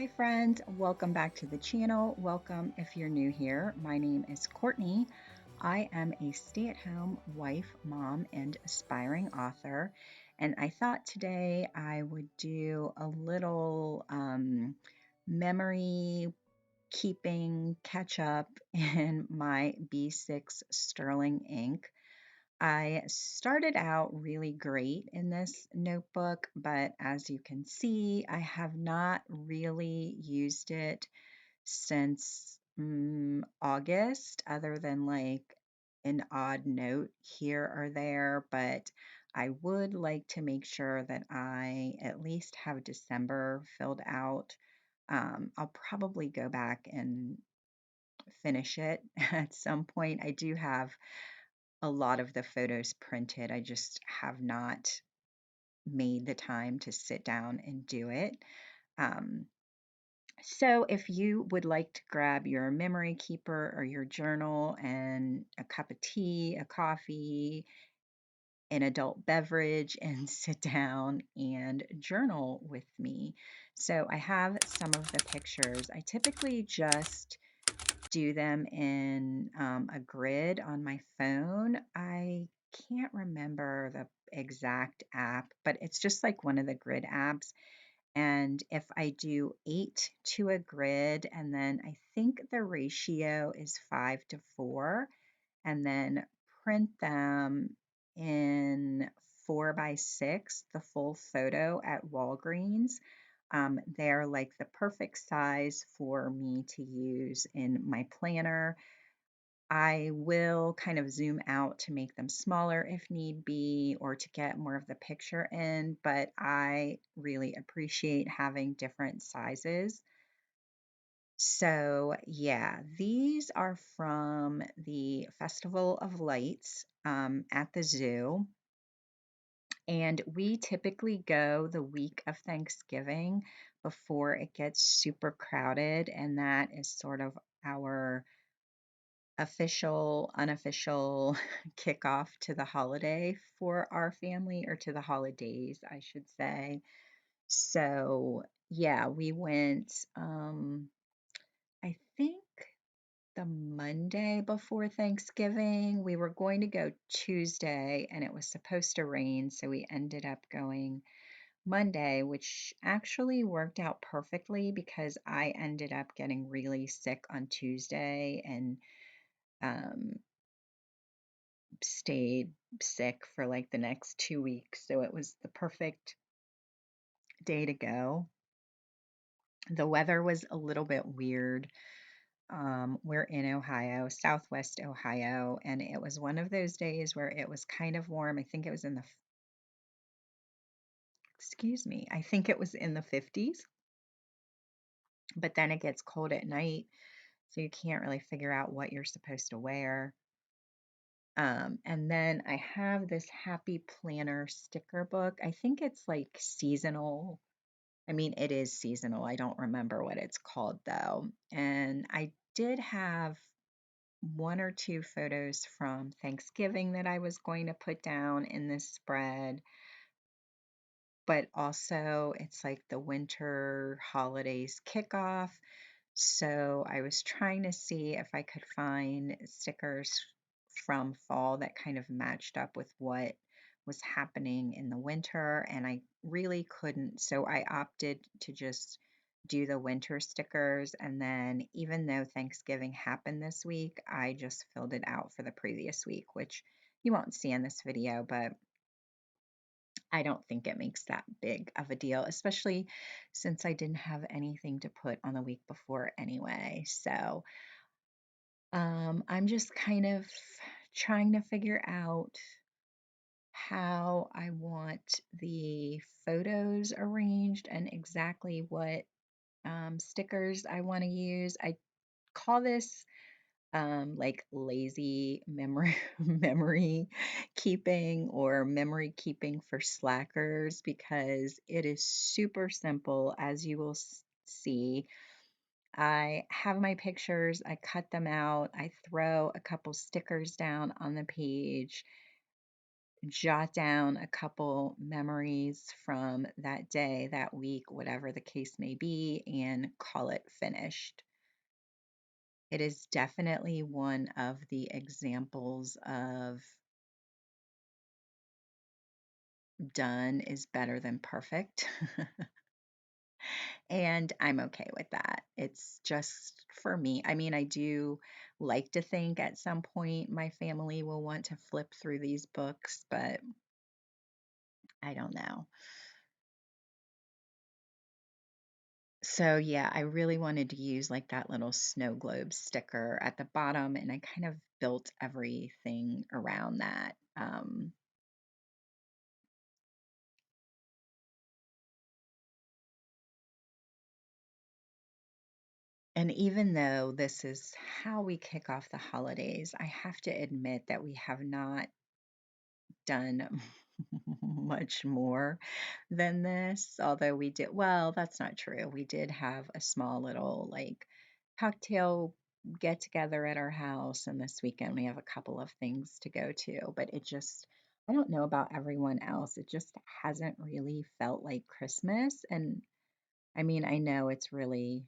Hi friends, welcome back to the channel. Welcome if you're new here. My name is Courtney. I am a stay-at-home wife, mom, and aspiring author. And I thought today I would do a little memory keeping catch up in my B6 Sterling ink. I started out really great in this notebook, but as you can see, I have not really used it since August, other than like an odd note here or there. But I would like to make sure that I at least have December filled out. I'll probably go back and finish it at some point. I do have a lot of the photos printed. I just have not made the time to sit down and do it. Um, so if you would like to grab your memory keeper or your journal and a cup of tea, a coffee, an adult beverage, and sit down and journal with me. So I have some of the pictures. I typically just do them in a grid on my phone. I can't remember the exact app, but it's just like one of the grid apps. And if I do 8 to a grid, and then I think the ratio is 5 to 4, and then print them in 4 by 6, the full photo at Walgreens. They're like the perfect size for me to use in my planner. I will kind of zoom out to make them smaller if need be, or to get more of the picture in, but I really appreciate having different sizes. So yeah, these are from the Festival of Lights at the zoo. And we typically go the week of Thanksgiving before it gets super crowded. And that is sort of our official, unofficial kickoff to the holiday for our family, or to the holidays, I should say. So, yeah, we went, I think the Monday before Thanksgiving. We were going to go Tuesday and it was supposed to rain. So we ended up going Monday, which actually worked out perfectly because I ended up getting really sick on Tuesday and um, stayed sick for like the next 2 weeks. So it was the perfect day to go. The weather was a little bit weird. We're in Ohio, Southwest Ohio, and it was one of those days where it was kind of warm. I think it was in the, excuse me, I think it was in the 50s, but then it gets cold at night, so you can't really figure out what you're supposed to wear. And then I have this Happy Planner sticker book. I think it's like seasonal. I mean, it is seasonal. I don't remember what it's called though. And I did have one or two photos from Thanksgiving that I was going to put down in this spread, but also it's like the winter holidays kickoff. So I was trying to see if I could find stickers from fall that kind of matched up with what was happening in the winter, and I really couldn't. So I opted to just do the winter stickers. And then, even though Thanksgiving happened this week, I just filled it out for the previous week, which you won't see in this video, but I don't think it makes that big of a deal, especially since I didn't have anything to put on the week before anyway. So I'm just kind of trying to figure out how I want the photos arranged and exactly what stickers I want to use. I call this like lazy memory memory keeping, or memory keeping for slackers, because it is super simple. As you will see, I have my pictures, I cut them out, I throw a couple stickers down on the page, jot down a couple memories from that day, that week, whatever the case may be, and call it finished. It is definitely one of the examples of done is better than perfect. And I'm okay with that. It's just for me. I mean, I do like to think at some point my family will want to flip through these books, but I don't know. So yeah, I really wanted to use like that little snow globe sticker at the bottom, and I kind of built everything around that. And even though this is how we kick off the holidays, I have to admit that we have not done much more than this. Although we did, well, that's not true. We did have a small little like cocktail get together at our house, and this weekend we have a couple of things to go to, but it just, I don't know about everyone else. It just hasn't really felt like Christmas. And I mean, I know it's really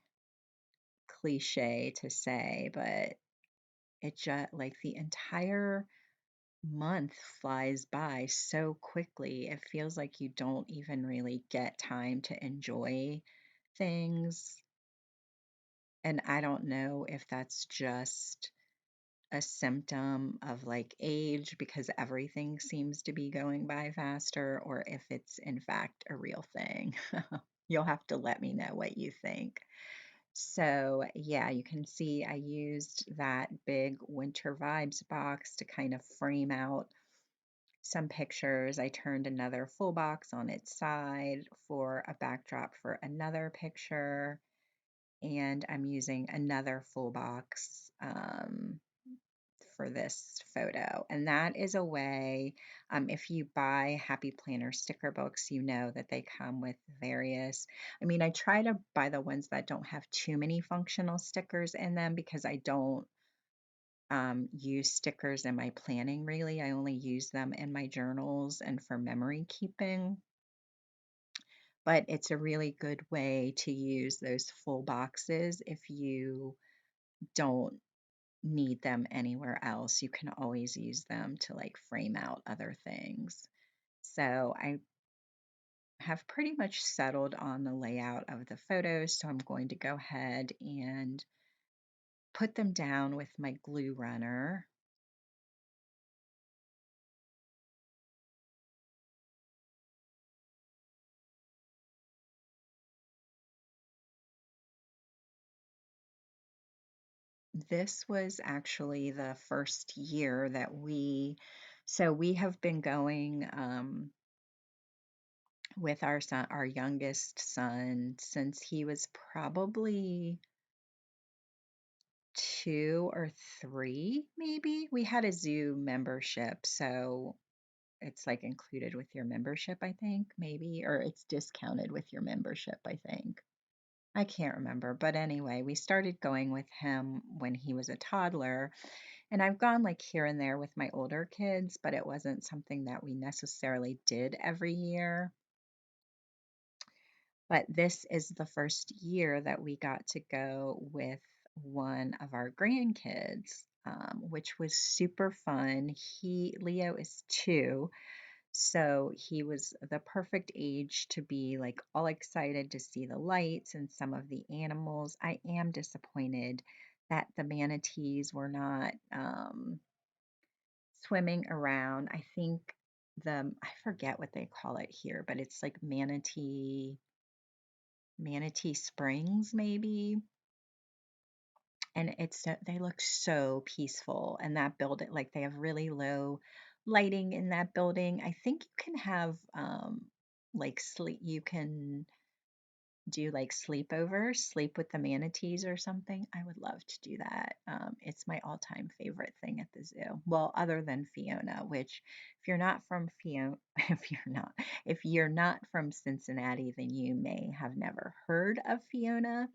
cliche to say, but it just like the entire month flies by so quickly. It feels like you don't even really get time to enjoy things. And I don't know if that's just a symptom of like age because everything seems to be going by faster, or if it's in fact a real thing. You'll have to let me know what you think. So, yeah, you can see I used that big winter vibes box to kind of frame out some pictures. I turned another full box on its side for a backdrop for another picture, and I'm using another full box for this photo. And that is a way, if you buy Happy Planner sticker books, you know that they come with various. I mean, I try to buy the ones that don't have too many functional stickers in them because I don't use stickers in my planning really. I only use them in my journals and for memory keeping. But it's a really good way to use those full boxes if you don't need them anywhere else. You can always use them to like frame out other things. So I have pretty much settled on the layout of the photos. So I'm going to go ahead and put them down with my glue runner. This was actually the first year that so we have been going with our son, our youngest son, since he was probably 2 or 3, maybe. We had a zoo membership, so it's like included with your membership, I think, maybe, or it's discounted with your membership, I think. I can't remember. But anyway, we started going with him when he was a toddler. And I've gone like here and there with my older kids, but it wasn't something that we necessarily did every year. But this is the first year that we got to go with one of our grandkids, which was super fun. Leo is 2, so he was the perfect age to be like all excited to see the lights and some of the animals. I am disappointed that the manatees were not swimming around. I think I forget what they call it here, but it's like manatee springs maybe. And they look so peaceful, and that building, like they have really low lighting in that building. I think you can have like sleep, you can do like sleepovers, sleep with the manatees or something. I would love to do that. It's my all-time favorite thing at the zoo. Well, other than Fiona, which if you're not from Fiona, if you're not from Cincinnati, then you may have never heard of Fiona,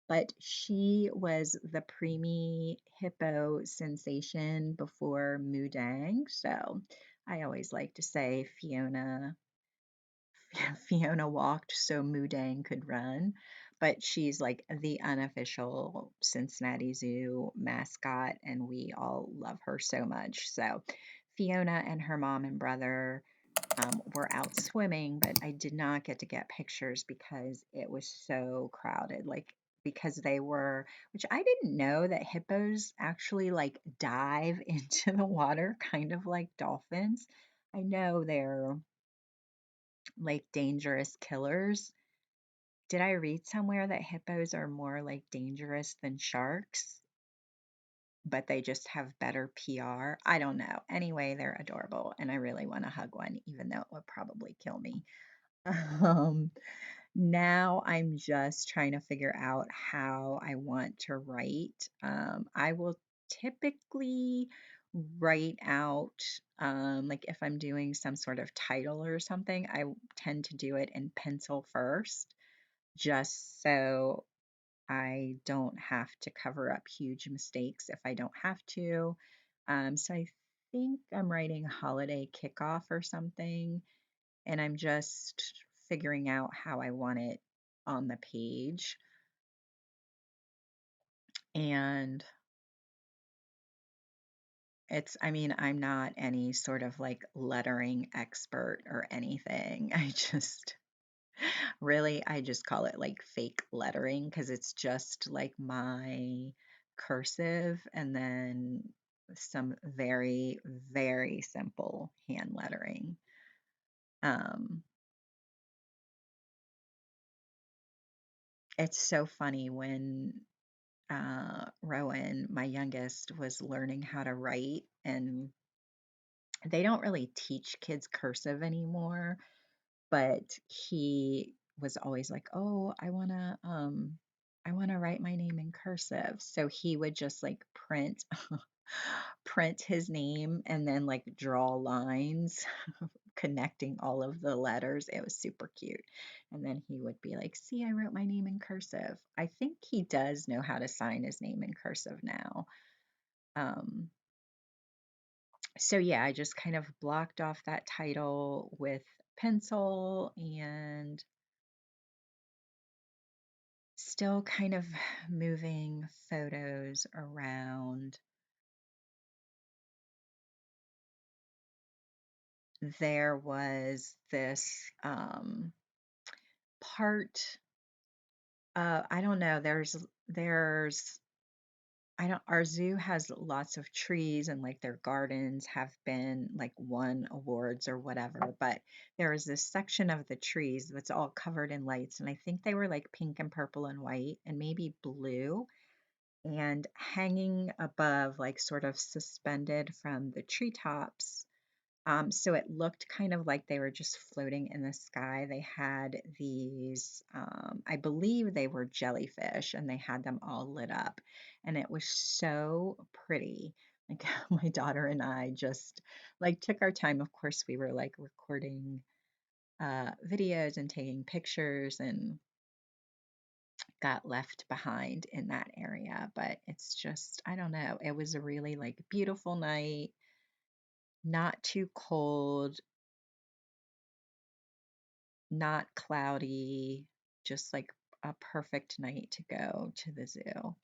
but she was the preemie hippo sensation before Mudang. So I always like to say Fiona walked so Mudang could run, but she's like the unofficial Cincinnati Zoo mascot, and we all love her so much. So Fiona and her mom and brother were out swimming, but I did not get to get pictures because it was so crowded. Like, because they were, which I didn't know that hippos actually like dive into the water, kind of like dolphins. I know they're like dangerous killers. Did I read somewhere that hippos are more like dangerous than sharks, but they just have better PR? I don't know. Anyway, they're adorable, and I really want to hug one, even though it would probably kill me. Um, Now I'm just trying to figure out how I want to write. I will typically write out, like if I'm doing some sort of title or something, I tend to do it in pencil first, just so I don't have to cover up huge mistakes if I don't have to. So I think I'm writing holiday kickoff or something, and I'm just figuring out how I want it on the page. And I mean, I'm not any sort of like lettering expert or anything. I just call it like fake lettering because it's just like my cursive and then some very, very simple hand lettering. Um, it's so funny when Rowan, my youngest, was learning how to write, and they don't really teach kids cursive anymore, but he was always like, "Oh, I want to write my name in cursive." So he would just like print his name and then like draw lines connecting all of the letters. It was super cute. And then he would be like, "See, I wrote my name in cursive." I think he does know how to sign his name in cursive now. Um, so yeah, I just kind of blocked off that title with pencil and still kind of moving photos around. There was this part, I don't know, I don't, our zoo has lots of trees, and like their gardens have been like won awards or whatever, but there was this section of the trees that's all covered in lights, and I think they were like pink and purple and white and maybe blue, and hanging above, like sort of suspended from the treetops. So it looked kind of like they were just floating in the sky. They had these, I believe they were jellyfish, and they had them all lit up. And it was so pretty. Like my daughter and I just like took our time. Of course, we were like recording videos and taking pictures and got left behind in that area. But it's just, I don't know. It was a really like beautiful night, not too cold, not cloudy, just like a perfect night to go to the zoo.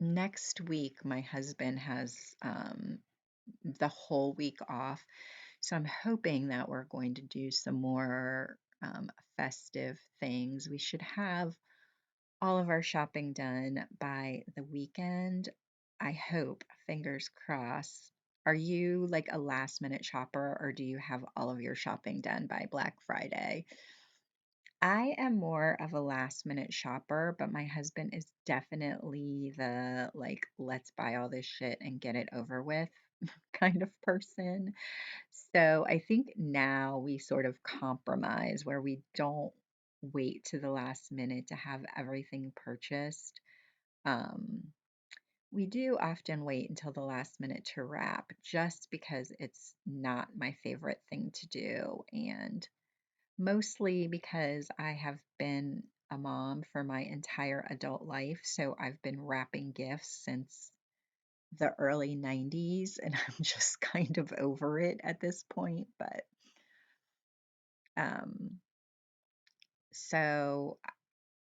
Next week, my husband has the whole week off. So I'm hoping that we're going to do some more festive things. We should have all of our shopping done by the weekend. I hope, fingers crossed. Are you like a last minute shopper, or do you have all of your shopping done by Black Friday? I am more of a last minute shopper, but my husband is definitely the like, let's buy all this shit and get it over with kind of person. So I think now we sort of compromise where we don't wait to the last minute to have everything purchased. Um, we do often wait until the last minute to wrap just because it's not my favorite thing to do. And mostly because I have been a mom for my entire adult life. So I've been wrapping gifts since the early 90s, and I'm just kind of over it at this point. But um, so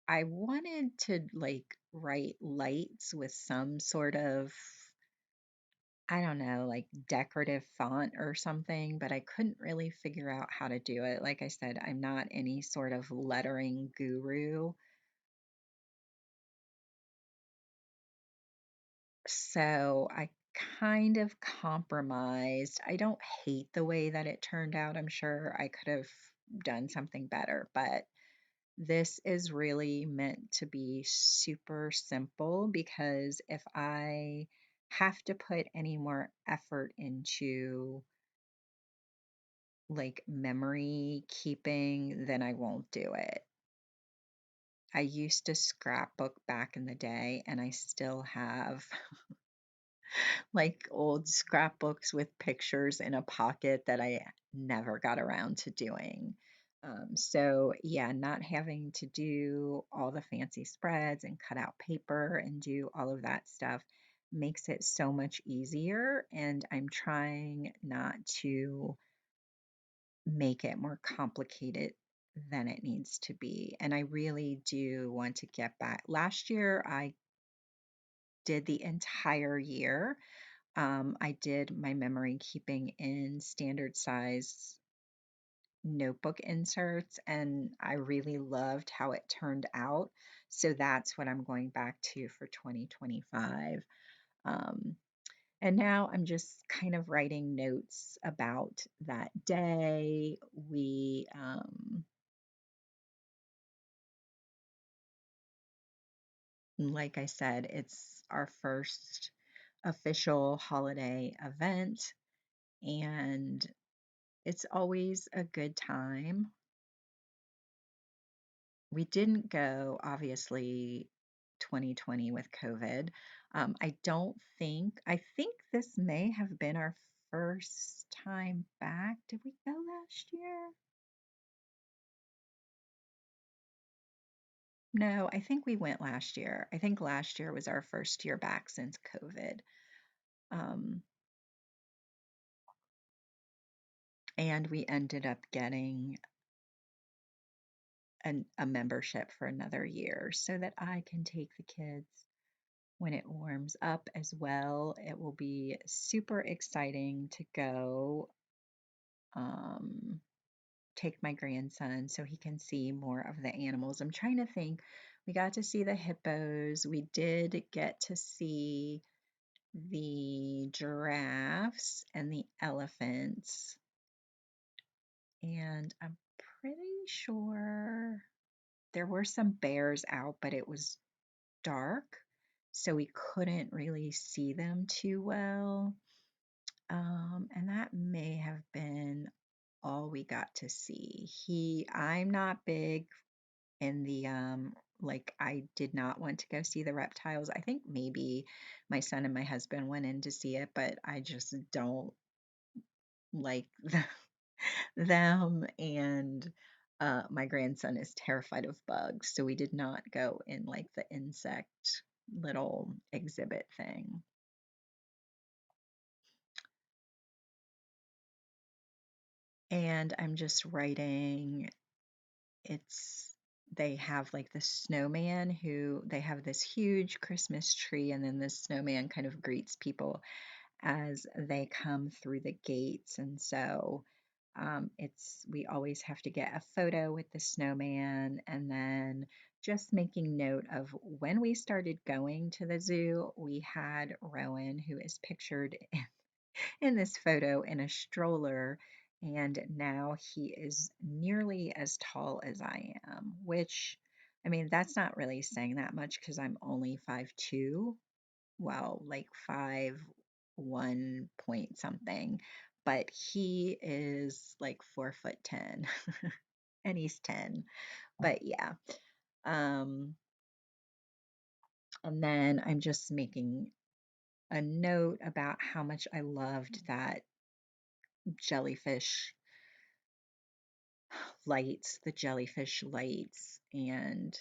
I wanted to like write lights with some sort of, I don't know, like decorative font or something, but I couldn't really figure out how to do it. Like I said, I'm not any sort of lettering guru. So I kind of compromised. I don't hate the way that it turned out. I'm sure I could have done something better, but this is really meant to be super simple because if I have to put any more effort into like memory keeping, then I won't do it. I used to scrapbook back in the day, and I still have like old scrapbooks with pictures in a pocket that I never got around to doing. So, yeah, not having to do all the fancy spreads and cut out paper and do all of that stuff makes it so much easier. And I'm trying not to make it more complicated than it needs to be. And I really do want to get back. Last year, I did the entire year. I did my memory keeping in standard size notebook inserts, and I really loved how it turned out. So that's what I'm going back to for 2025. Um, and now I'm just kind of writing notes about that day. Like I said, it's our first official holiday event, and it's always a good time. We didn't go, obviously, 2020 with COVID. I think this may have been our first time back. Did we go last year? No, I think we went last year. I think last year was our first year back since COVID. Um, and we ended up getting a membership for another year so that I can take the kids when it warms up as well. It will be super exciting to go um, take my grandson so he can see more of the animals. I'm trying to think. We got to see the hippos. We did get to see the giraffes and the elephants. And I'm pretty sure there were some bears out, but it was dark, so we couldn't really see them too well. And that may have been all we got to see. I'm not big in the like I did not want to go see the reptiles. I think maybe my son and my husband went in to see it, but I just don't like them. And my grandson is terrified of bugs, so we did not go in like the insect little exhibit thing. And I'm just writing, it's they have like the snowman who they have this huge Christmas tree, and then this snowman kind of greets people as they come through the gates. And so it's we always have to get a photo with the snowman, and then just making note of when we started going to the zoo, we had Rowan, who is pictured in this photo in a stroller, and now he is nearly as tall as I am, which, I mean, that's not really saying that much because I'm only 5'2", well, like 5'1" point something, but he is like 4'10", and he's 10. But yeah. Um, and then I'm just making a note about how much I loved that jellyfish lights, the jellyfish lights, and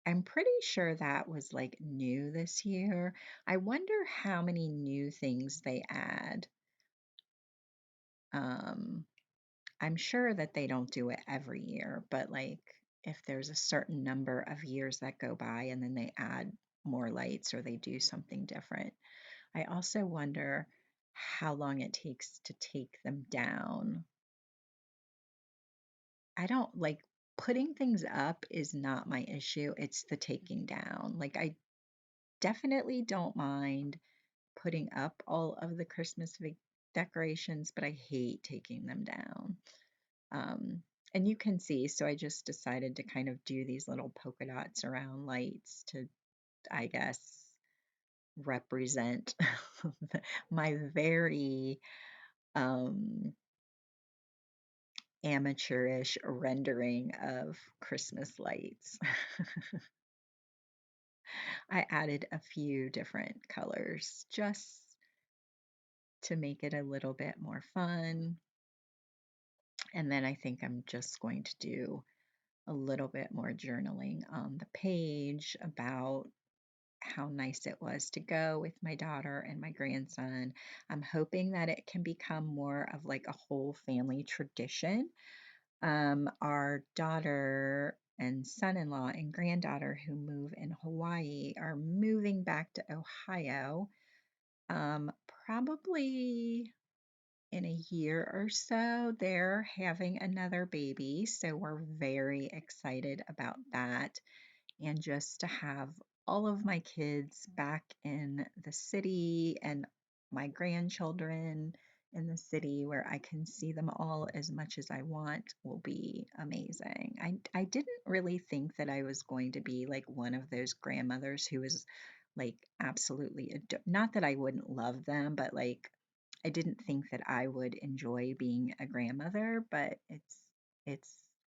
I'm pretty sure that was like new this year. I wonder how many new things they add. Um, I'm sure that they don't do it every year, but like if there's a certain number of years that go by and then they add more lights or they do something different. I also wonder how long it takes to take them down. I don't like putting things up is not my issue. It's the taking down. Like I definitely don't mind putting up all of the Christmas decorations, but I hate taking them down. Um, and you can see, so I just decided to kind of do these little polka dots around lights to, I guess, represent my very um, amateurish rendering of Christmas lights. I added a few different colors just to make it a little bit more fun. And then I think I'm just going to do a little bit more journaling on the page about how nice it was to go with my daughter and my grandson. I'm hoping that it can become more of like a whole family tradition. Our daughter and son-in-law and granddaughter who move in Hawaii are moving back to Ohio, um, probably in a year or so. They're having another baby, so we're very excited about that. And just to have all of my kids back in the city and my grandchildren in the city where I can see them all as much as I want will be amazing. I didn't really think that I was going to be like one of those grandmothers who was like absolutely not that I wouldn't love them, but like I didn't think that I would enjoy being a grandmother, but it's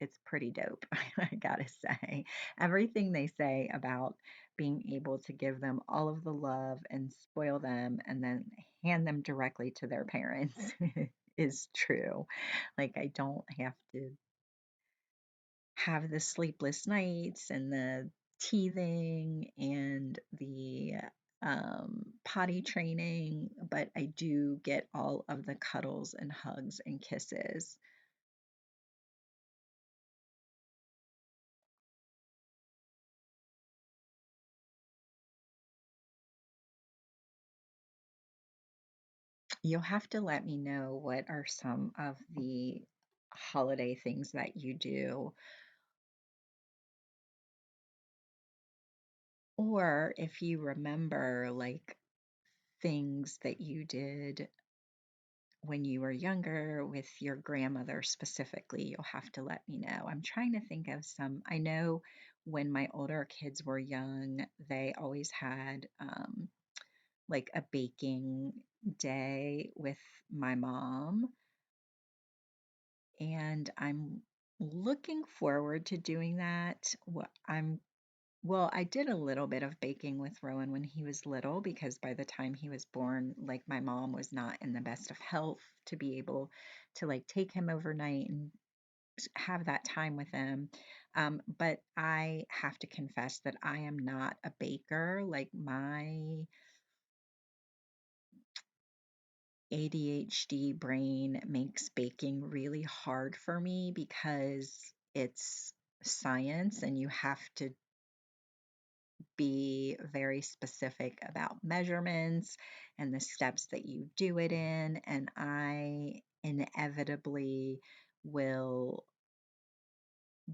it's pretty dope, I gotta say. Everything they say about being able to give them all of the love and spoil them and then hand them directly to their parents is true. Like I don't have to have the sleepless nights and the teething and the potty training, but I do get all of the cuddles and hugs and kisses. You'll have to let me know what are some of the holiday things that you do, or if you remember like things that you did when you were younger with your grandmother specifically, you'll have to let me know. I'm trying to think of some. I know when my older kids were young, they always had like a baking day with my mom, and I'm looking forward to doing that. Well, I did a little bit of baking with Rowan when he was little because by the time he was born, like my mom was not in the best of health to be able to like take him overnight and have that time with him. But I have to confess that I am not a baker. Like my ADHD brain makes baking really hard for me because it's science and you have to be very specific about measurements and the steps that you do it in. And I inevitably will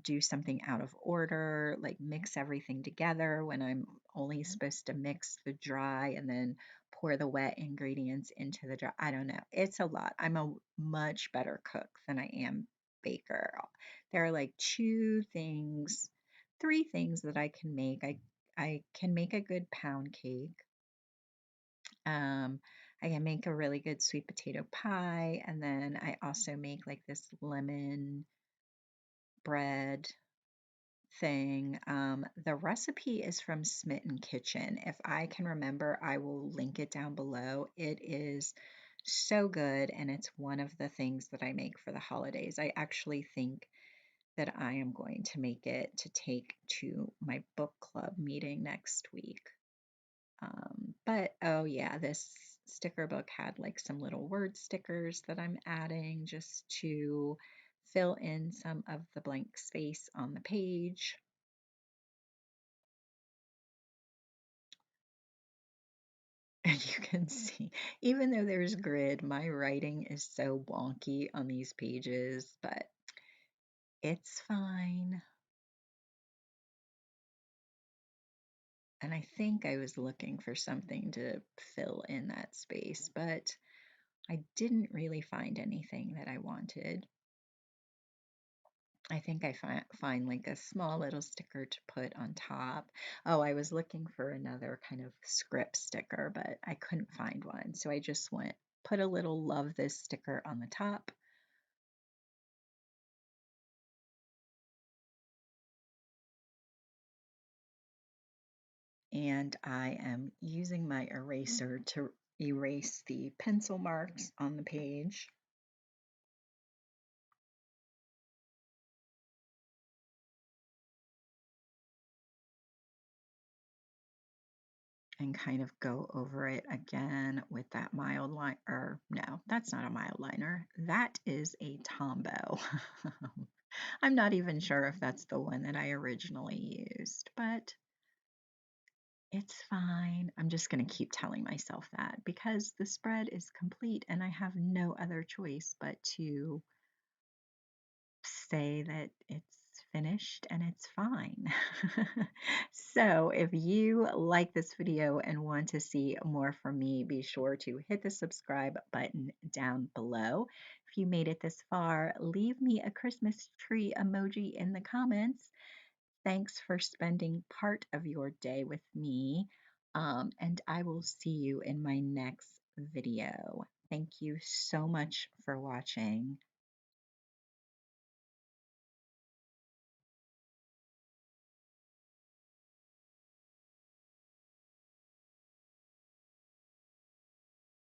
do something out of order, like mix everything together when I'm only supposed to mix the dry and then pour the wet ingredients into the dry. I don't know. It's a lot. I'm a much better cook than I am baker. There are like three things that I can make. I can make a good pound cake. Um, I can make a really good sweet potato pie, and then I also make like this lemon bread thing. The recipe is from Smitten Kitchen. If I can remember, I will link it down below. It is So good, and it's one of the things that I make for the holidays. I actually think that I am going to make it to take to my book club meeting next week. But oh yeah, this sticker book had like some little word stickers that I'm adding just to fill in some of the blank space on the page. And you can see, even though there's grid, my writing is so wonky on these pages, but it's fine. And I think I was looking for something to fill in that space, but I didn't really find anything that I wanted. I think I find like a small little sticker to put on top. Oh, I was looking for another kind of script sticker, but I couldn't find one. So I just put a little love this sticker on the top. And I am using my eraser to erase the pencil marks on the page. And kind of go over it again with that mild line, or no, that's not a mild liner. That is a Tombow. I'm not even sure if that's the one that I originally used, but it's fine. I'm just going to keep telling myself that because the spread is complete and I have no other choice but to say that it's finished and it's fine. So if you like this video and want to see more from me, be sure to hit the subscribe button down below. If you made it this far, leave me a Christmas tree emoji in the comments. Thanks for spending part of your day with me, and I will see you in my next video. Thank you so much for watching.